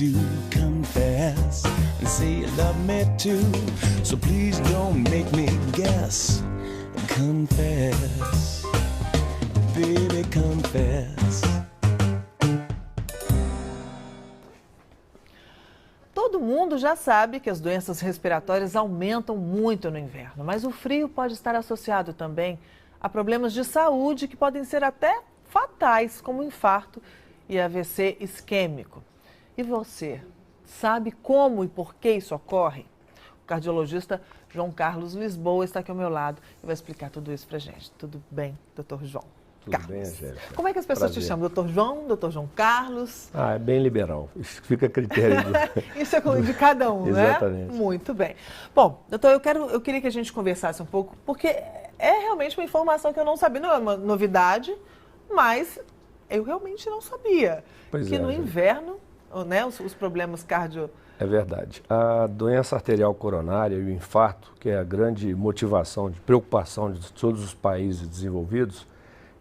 do confess and say you love me too. So please don't make me guess. Confess, baby, confess. Todo mundo já sabe que as doenças respiratórias aumentam muito no inverno, mas o frio pode estar associado também a problemas de saúde que podem ser até fatais, como infarto e AVC isquêmico. E você, sabe como e por que isso ocorre? O cardiologista João Carlos Lisboa está aqui ao meu lado e vai explicar tudo isso pra gente. Tudo bem, doutor João? Tudo bem, Angélica. Como é que as pessoas te chamam? Doutor João, doutor João Carlos? É bem liberal. Isso fica a critério Isso é de cada um, né? Exatamente. Muito bem. Bom, doutor, eu queria que a gente conversasse um pouco, porque é realmente uma informação que eu não sabia, não é uma novidade, mas eu realmente não sabia. Pois que é, no gente. inverno, né, os problemas cardio... É verdade. A doença arterial coronária e o infarto, que é a grande motivação de preocupação de todos os países desenvolvidos,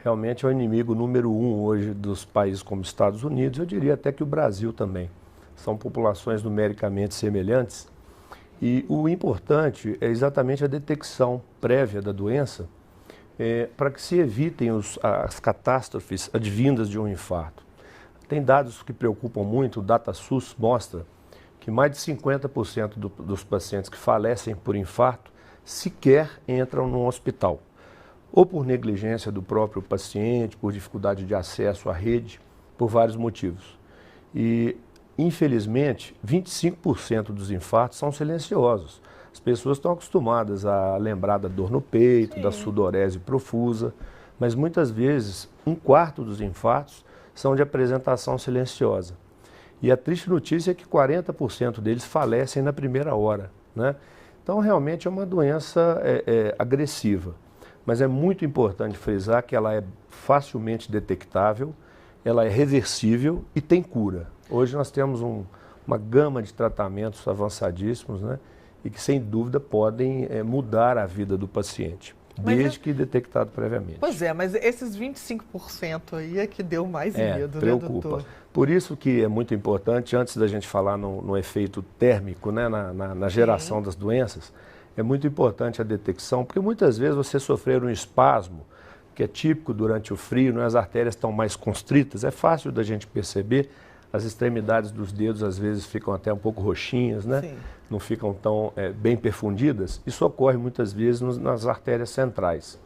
realmente é o inimigo número 1 hoje dos países como Estados Unidos, eu diria até que o Brasil também. São populações numericamente semelhantes e o importante é exatamente a detecção prévia da doença para que se evitem as catástrofes advindas de um infarto. Tem dados que preocupam muito, o DataSUS mostra que mais de 50% dos pacientes que falecem por infarto sequer entram no hospital, ou por negligência do próprio paciente, por dificuldade de acesso à rede, por vários motivos. E, infelizmente, 25% dos infartos são silenciosos. As pessoas estão acostumadas a lembrar da dor no peito, Sim. da sudorese profusa, mas muitas vezes 1/4 dos infartos são de apresentação silenciosa. E a triste notícia é que 40% deles falecem na primeira hora, né? Então, realmente é uma doença agressiva. Mas é muito importante frisar que ela é facilmente detectável, ela é reversível e tem cura. Hoje nós temos uma gama de tratamentos avançadíssimos, né? E que, sem dúvida, podem mudar a vida do paciente, desde que detectado previamente. Pois é, mas esses 25% aí é que deu mais medo, preocupa. né, doutor? Por isso que é muito importante, antes da gente falar no efeito térmico, né, na geração das doenças, é muito importante a detecção, porque muitas vezes você sofrer um espasmo, que é típico durante o frio, né, as artérias estão mais constritas, é fácil da gente perceber, as extremidades dos dedos às vezes ficam até um pouco roxinhas, né? Sim. Não ficam tão bem perfundidas. Isso ocorre muitas vezes nas artérias centrais.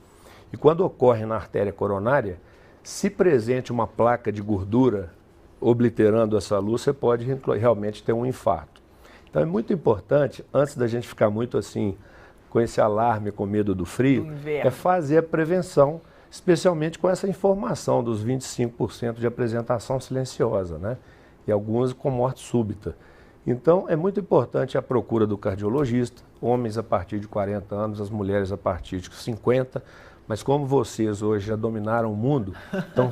E quando ocorre na artéria coronária, se presente uma placa de gordura obliterando essa luz, você pode realmente ter um infarto. Então é muito importante, antes da gente ficar muito assim, com esse alarme, com medo do frio, é fazer a prevenção, especialmente com essa informação dos 25% de apresentação silenciosa, né? E algumas com morte súbita. Então é muito importante a procura do cardiologista, homens a partir de 40 anos, as mulheres a partir de 50, mas como vocês hoje já dominaram o mundo, estão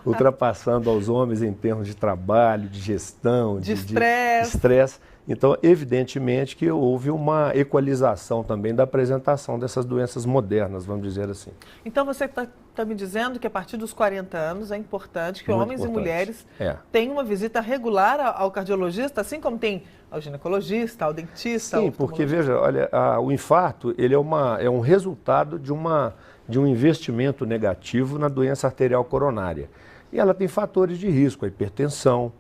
ultrapassando aos homens em termos de trabalho, de gestão, de estresse. Então, evidentemente que houve uma equalização também da apresentação dessas doenças modernas, vamos dizer assim. Então, você está me dizendo que a partir dos 40 anos é importante que Muito homens importante. E mulheres É. tenham uma visita regular ao cardiologista, assim como tem ao ginecologista, ao dentista, ao Sim, porque veja, olha, o infarto ele é um resultado de um investimento negativo na doença arterial coronária. E ela tem fatores de risco, a hipertensão,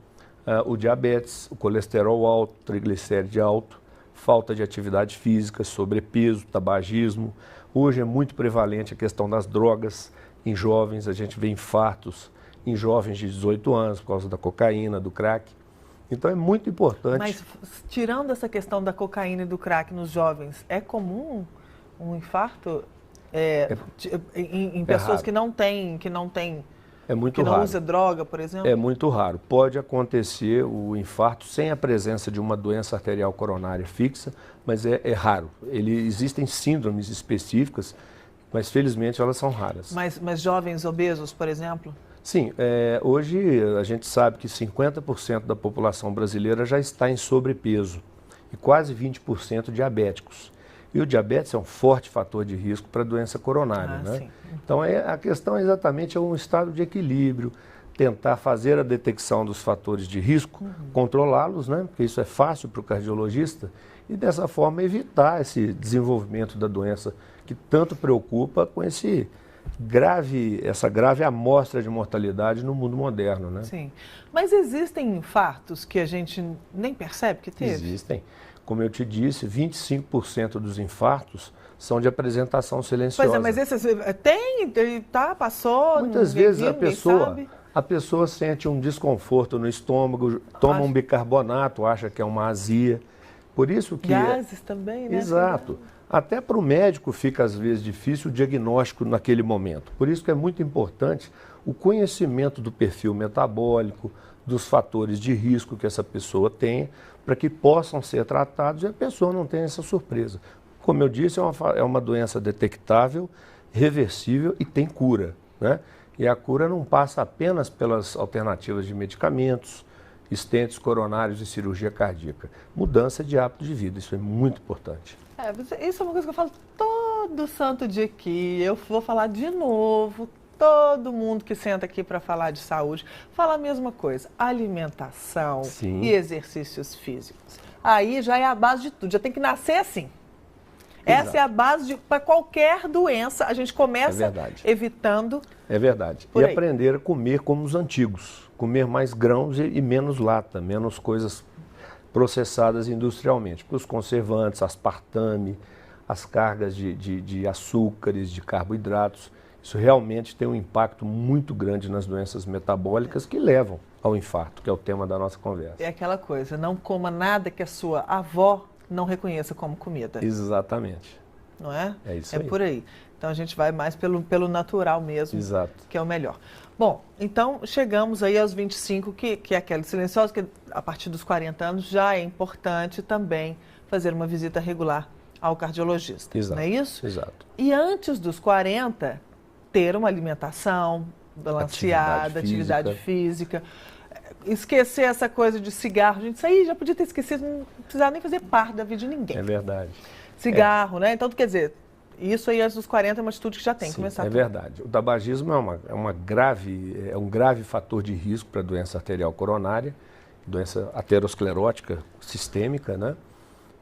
o diabetes, o colesterol alto, triglicéride alto, falta de atividade física, sobrepeso, tabagismo. Hoje é muito prevalente a questão das drogas. Em jovens, a gente vê infartos em jovens de 18 anos por causa da cocaína, do crack. Então é muito importante. Mas tirando essa questão da cocaína e do crack nos jovens, é comum um infarto em pessoas raro. que não têm, É muito que não raro. usa droga, por exemplo? É muito raro. Pode acontecer o infarto sem a presença de uma doença arterial coronária fixa, mas é raro. Existem síndromes específicas, mas felizmente elas são raras. Mas jovens obesos, por exemplo? Sim, hoje a gente sabe que 50% da população brasileira já está em sobrepeso e quase 20% diabéticos. E o diabetes é um forte fator de risco para a doença coronária, né? Sim. Então a questão exatamente é um estado de equilíbrio, tentar fazer a detecção dos fatores de risco, controlá-los, né? Porque isso é fácil para o cardiologista, e dessa forma evitar esse desenvolvimento da doença que tanto preocupa com essa grave amostra de mortalidade no mundo moderno, né? Sim. Mas existem infartos que a gente nem percebe que teve? Existem. Como eu te disse, 25% dos infartos são de apresentação silenciosa. Pois é, mas esses passou. Muitas vezes a pessoa sente um desconforto no estômago, toma um bicarbonato, acha que é uma azia. Por isso que... Gases também, né? Exato. Até para o médico fica às vezes difícil o diagnóstico naquele momento. Por isso que é muito importante o conhecimento do perfil metabólico, dos fatores de risco que essa pessoa tenha, para que possam ser tratados e a pessoa não tenha essa surpresa. Como eu disse, é uma doença detectável, reversível e tem cura, né? E a cura não passa apenas pelas alternativas de medicamentos, estentes coronários e cirurgia cardíaca. Mudança de hábito de vida, isso é muito importante. Isso é uma coisa que eu falo todo santo dia aqui, eu vou falar de novo. Todo mundo que senta aqui para falar de saúde fala a mesma coisa, alimentação Sim. e exercícios físicos. Aí já é a base de tudo, já tem que nascer assim. Exato. Essa é a base para qualquer doença, a gente começa evitando. É verdade. E aprender a comer como os antigos, comer mais grãos e menos lata, menos coisas processadas industrialmente. Porque os conservantes, aspartame, as cargas de açúcares, de carboidratos, isso realmente tem um impacto muito grande nas doenças metabólicas que levam ao infarto, que é o tema da nossa conversa. É aquela coisa, não coma nada que a sua avó não reconheça como comida. Exatamente. Não é? É isso aí. É por aí. Então a gente vai mais pelo natural mesmo, Exato. Que é o melhor. Bom, então chegamos aí aos 25, que é aquela silenciosa, que a partir dos 40 anos já é importante também fazer uma visita regular ao cardiologista. Exato. Não é isso? Exato. E antes dos 40, ter uma alimentação balanceada, atividade física. Esquecer essa coisa de cigarro. Gente, isso aí já podia ter esquecido, não precisava nem fazer parte da vida de ninguém. É verdade. Cigarro, né? Então, quer dizer, isso aí antes dos 40 é uma atitude que já tem que começar. É verdade. O tabagismo é um grave fator de risco para a doença arterial coronária, doença aterosclerótica sistêmica, né?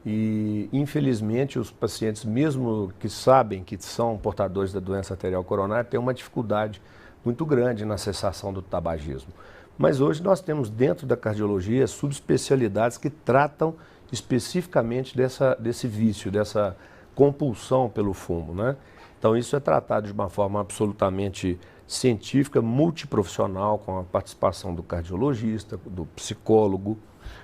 E, infelizmente, os pacientes, mesmo que sabem que são portadores da doença arterial coronária, têm uma dificuldade muito grande na cessação do tabagismo. Mas hoje nós temos dentro da cardiologia subespecialidades que tratam especificamente desse vício, dessa compulsão pelo fumo, né? Então isso é tratado de uma forma absolutamente científica, multiprofissional, com a participação do cardiologista, do psicólogo,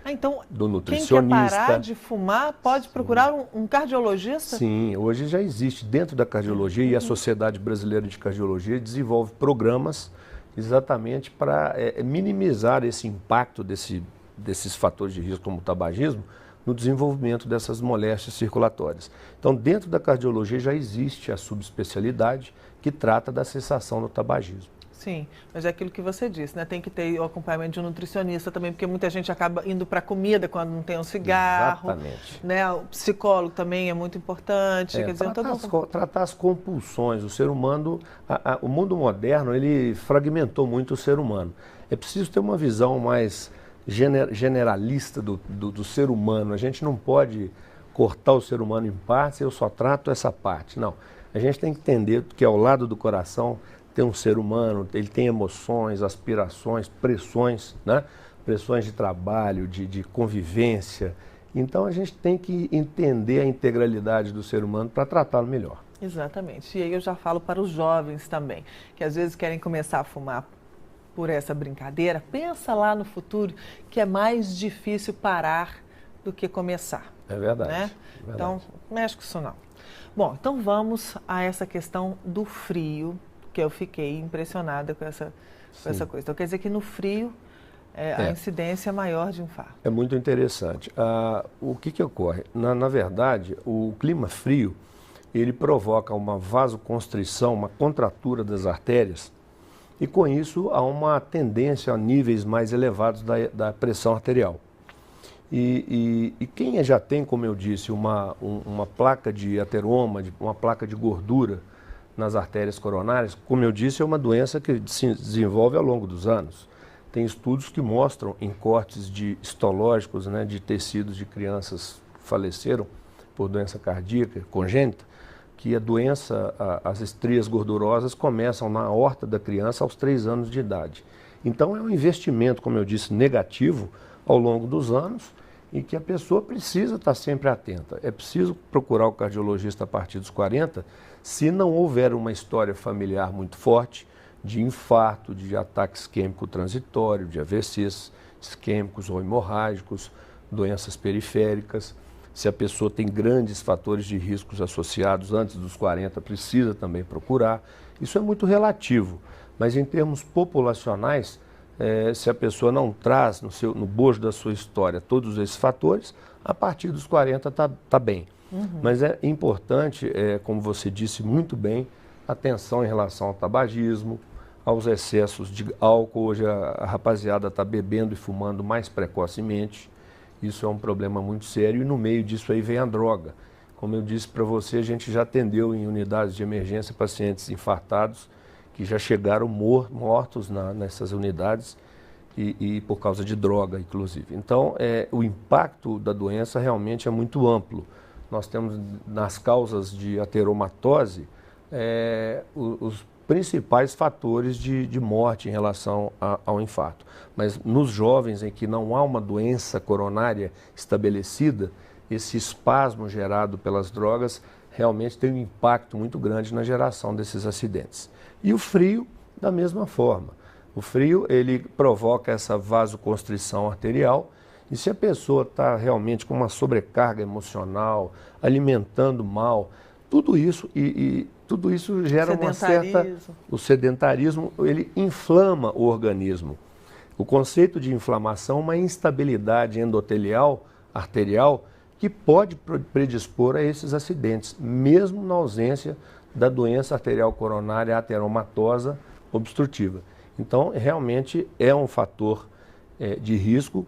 então, do nutricionista. Quem quer parar de fumar pode procurar um cardiologista? Sim, hoje já existe dentro da cardiologia e a Sociedade Brasileira de Cardiologia desenvolve programas exatamente para minimizar esse impacto desses fatores de risco como o tabagismo no desenvolvimento dessas moléstias circulatórias. Então, dentro da cardiologia já existe a subespecialidade que trata da cessação do tabagismo. Sim, mas é aquilo que você disse, né? Tem que ter o acompanhamento de um nutricionista também, porque muita gente acaba indo para a comida quando não tem um cigarro. Exatamente. Né? O psicólogo também é muito importante. Quer dizer, tratar as compulsões. O ser humano, o mundo moderno, ele fragmentou muito o ser humano. É preciso ter uma visão mais generalista do ser humano. A gente não pode cortar o ser humano em partes, eu só trato essa parte. Não, a gente tem que entender que ao lado do coração tem um ser humano, ele tem emoções, aspirações, pressões, né? Pressões de trabalho, de convivência. Então a gente tem que entender a integralidade do ser humano para tratá-lo melhor. Exatamente. E aí eu já falo para os jovens também, que às vezes querem começar a fumar por essa brincadeira. Pensa lá no futuro que é mais difícil parar do que começar. É verdade. Né? É verdade. Então, não mexe com isso não. Bom, então vamos a essa questão do frio, que eu fiquei impressionada com essa coisa. Então, quer dizer que no frio a incidência é maior de infarto. É muito interessante. O que ocorre? Na verdade, o clima frio, ele provoca uma vasoconstrição, uma contratura das artérias, e com isso há uma tendência a níveis mais elevados da pressão arterial. E quem já tem, como eu disse, uma placa de ateroma, uma placa de gordura nas artérias coronárias, como eu disse, é uma doença que se desenvolve ao longo dos anos. tem estudos que mostram em cortes histológicos, né, de tecidos de crianças que faleceram por doença cardíaca congênita, que a doença, as estrias gordurosas começam na aorta da criança aos 3 anos de idade. Então é um investimento, como eu disse, negativo ao longo dos anos e que a pessoa precisa estar sempre atenta. É preciso procurar o cardiologista a partir dos 40, se não houver uma história familiar muito forte de infarto, de ataque isquêmico transitório, de AVCs isquêmicos ou hemorrágicos, doenças periféricas. Se a pessoa tem grandes fatores de riscos associados antes dos 40, precisa também procurar. Isso é muito relativo, mas em termos populacionais, se a pessoa não traz no bojo da sua história todos esses fatores, a partir dos 40 está bem. Mas é importante, como você disse muito bem, atenção em relação ao tabagismo, aos excessos de álcool. Hoje a rapaziada está bebendo e fumando mais precocemente. Isso é um problema muito sério e no meio disso aí vem a droga. Como eu disse para você, a gente já atendeu em unidades de emergência pacientes infartados que já chegaram mortos nessas unidades e por causa de droga, inclusive. Então, o impacto da doença realmente é muito amplo. Nós temos nas causas de ateromatose os principais fatores de morte em relação ao infarto. Mas nos jovens em que não há uma doença coronária estabelecida, esse espasmo gerado pelas drogas realmente tem um impacto muito grande na geração desses acidentes. E o frio, da mesma forma. O frio, ele provoca essa vasoconstrição arterial e se a pessoa está realmente com uma sobrecarga emocional, alimentando mal, tudo isso tudo isso gera uma certa... O sedentarismo, ele inflama o organismo. O conceito de inflamação é uma instabilidade endotelial, arterial, que pode predispor a esses acidentes, mesmo na ausência da doença arterial coronária ateromatosa obstrutiva. Então, realmente é um fator de risco.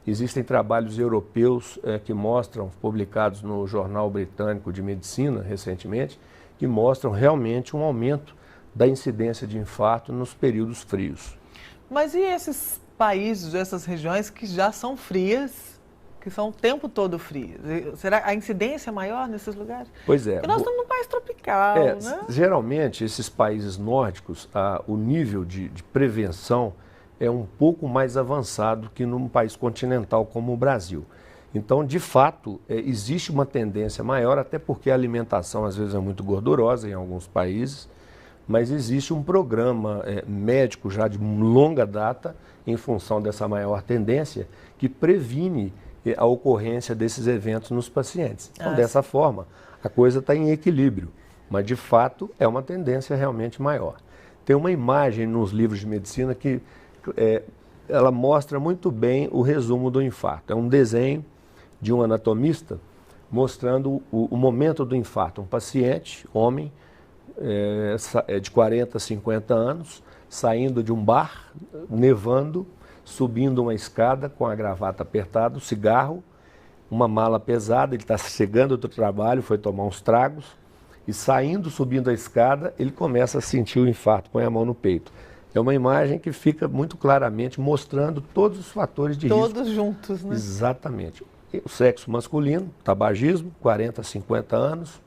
Existem trabalhos europeus que mostram, publicados no Jornal Britânico de Medicina recentemente, que mostram realmente um aumento da incidência de infarto nos períodos frios. Mas e esses países, essas regiões que já são frias, que são o tempo todo frias? Será a incidência é maior nesses lugares? Pois é. Porque nós estamos num país tropical, né? Geralmente, esses países nórdicos, o nível de prevenção é um pouco mais avançado que num país continental como o Brasil. Então, de fato, existe uma tendência maior, até porque a alimentação às vezes é muito gordurosa em alguns países, mas existe um programa médico já de longa data, em função dessa maior tendência, que previne a ocorrência desses eventos nos pacientes. Então, dessa forma, a coisa está em equilíbrio, mas de fato é uma tendência realmente maior. Tem uma imagem nos livros de medicina que ela mostra muito bem o resumo do infarto. É um desenho de um anatomista mostrando o momento do infarto. Um paciente, homem, de 40, 50 anos, saindo de um bar, nevando, subindo uma escada com a gravata apertada, um cigarro, uma mala pesada, ele está chegando do trabalho, foi tomar uns tragos, e saindo, subindo a escada, ele começa a sentir o infarto, põe a mão no peito. É uma imagem que fica muito claramente mostrando todos os fatores de risco. Todos juntos, né? Exatamente. O sexo masculino, tabagismo, 40, 50 anos,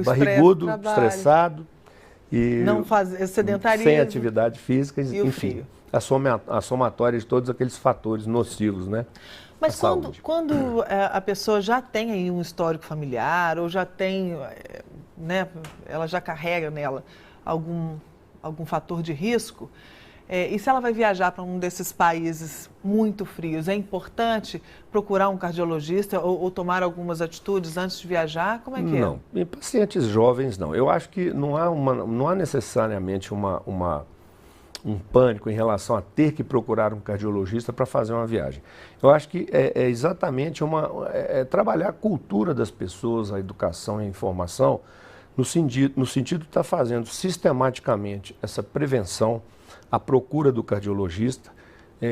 barrigudo, estressado, e não sedentarismo, sem atividade física, enfim, a somatória de todos aqueles fatores nocivos, né? Mas quando a pessoa já tem aí um histórico familiar, ou já tem, né, ela já carrega nela algum fator de risco, e se ela vai viajar para um desses países muito frios, é importante procurar um cardiologista ou tomar algumas atitudes antes de viajar? Como é que é? Não, em pacientes jovens não. Eu acho que não há necessariamente um pânico em relação a ter que procurar um cardiologista para fazer uma viagem. Eu acho que é exatamente trabalhar a cultura das pessoas, a educação e a informação, no sentido de estar fazendo sistematicamente essa prevenção, a procura do cardiologista,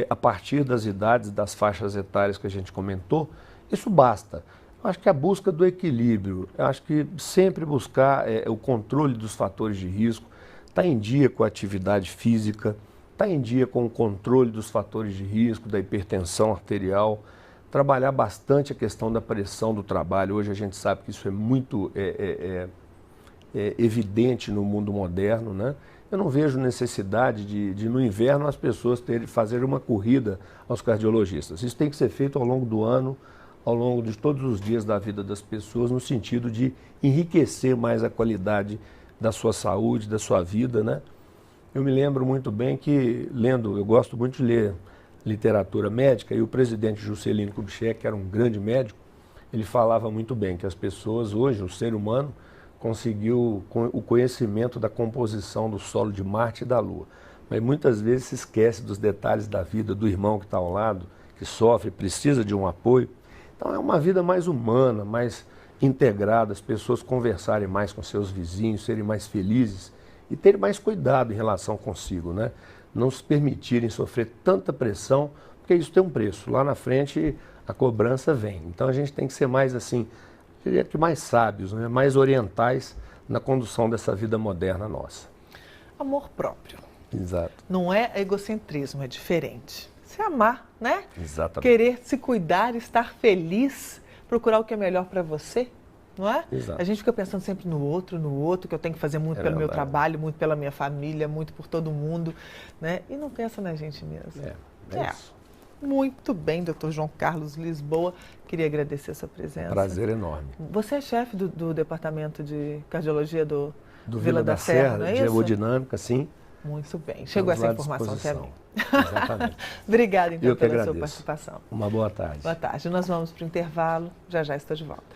a partir das idades, das faixas etárias que a gente comentou. Isso basta. Eu acho que a busca do equilíbrio, eu acho que sempre buscar o controle dos fatores de risco, estar em dia com a atividade física, estar em dia com o controle dos fatores de risco, da hipertensão arterial, trabalhar bastante a questão da pressão do trabalho. Hoje a gente sabe que isso é muito evidente no mundo moderno, né? Eu não vejo necessidade de no inverno as pessoas fazer uma corrida aos cardiologistas. Isso tem que ser feito ao longo do ano, ao longo de todos os dias da vida das pessoas, no sentido de enriquecer mais a qualidade da sua saúde, da sua vida, né? Eu me lembro muito bem que, eu gosto muito de ler literatura médica, e o presidente Juscelino Kubitschek, que era um grande médico, ele falava muito bem que as pessoas hoje, o ser humano, conseguiu o conhecimento da composição do solo de Marte e da Lua. Mas muitas vezes se esquece dos detalhes da vida do irmão que está ao lado, que sofre, precisa de um apoio. Então é uma vida mais humana, mais integrada, as pessoas conversarem mais com seus vizinhos, serem mais felizes e terem mais cuidado em relação consigo, né? Não se permitirem sofrer tanta pressão, porque isso tem um preço. Lá na frente a cobrança vem. Então a gente tem que ser mais assim, eu diria que mais sábios, né? Mais orientais na condução dessa vida moderna nossa. Amor próprio. Exato. Não é egocentrismo, é diferente. Se amar, né? Exatamente. Querer se cuidar, estar feliz, procurar o que é melhor para você, não é? Exato. A gente fica pensando sempre no outro, que eu tenho que fazer muito pelo meu trabalho, muito pela minha família, muito por todo mundo, né? E não pensa na gente mesmo. É isso. Muito bem, Dr. João Carlos Lisboa. Queria agradecer a sua presença. Prazer enorme. Você é chefe do departamento de cardiologia do Vila da Serra, não é de isso? hemodinâmica, sim. Muito bem. Chegou essa informação até a mim. Exatamente. Obrigada, então, Eu que pela agradeço. sua participação. Uma boa tarde. Boa tarde. Nós vamos para o intervalo. Já já estou de volta.